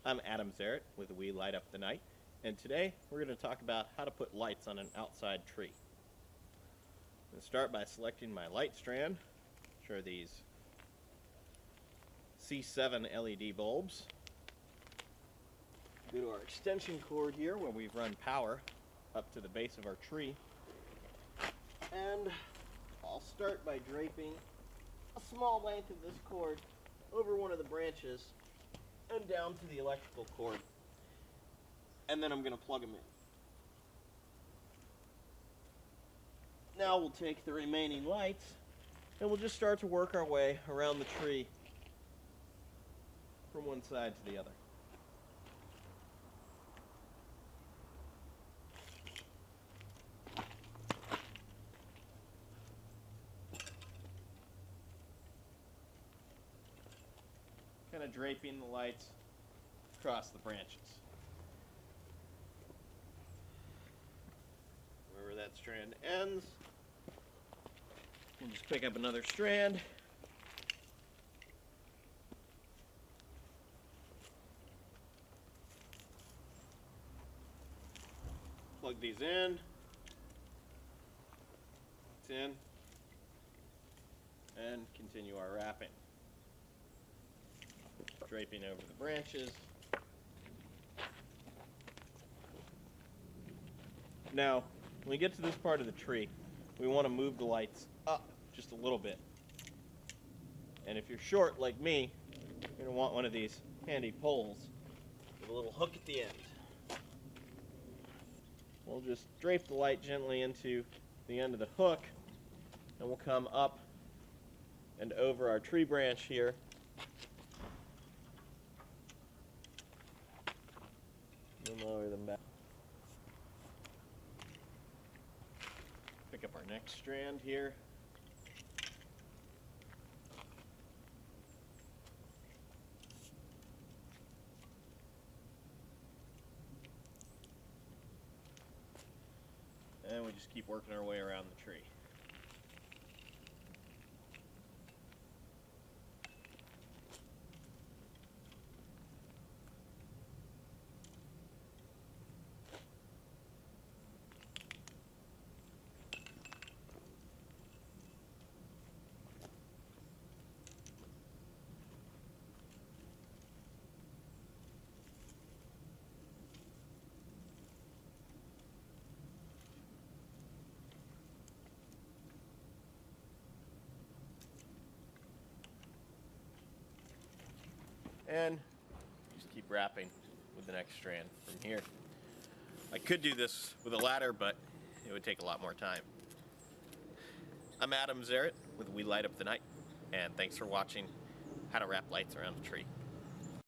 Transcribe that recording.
I'm Adam Zarrett with We Light Up the Night, and today we're going to talk about how to put lights on an outside tree. I'm going to start by selecting my light strand, which are these C7 LED bulbs. Go to our extension cord here where we've run power up to the base of our tree, and I'll start by draping a small length of this cord over one of the branches and down to the electrical cord, and then I'm going to plug them in. Now we'll take the remaining lights and we'll just start to work our way around the tree from one side to the other. Kind of draping the lights across the branches. Wherever that strand ends, we'll just pick up another strand. Plug these in. It's in. And continue our wrapping. Draping over the branches. Now, when we get to this part of the tree, we want to move the lights up just a little bit. And if you're short like me, you're going to want one of these handy poles with a little hook at the end. We'll just drape the light gently into the end of the hook, and we'll come up and over our tree branch here. And lower them back. Pick up our next strand here. And we just keep working our way around the tree. And just keep wrapping with the next strand from here. I could do this with a ladder, but it would take a lot more time. I'm Adam Zarrett with We Light Up the Night, and thanks for watching how to wrap lights around a tree.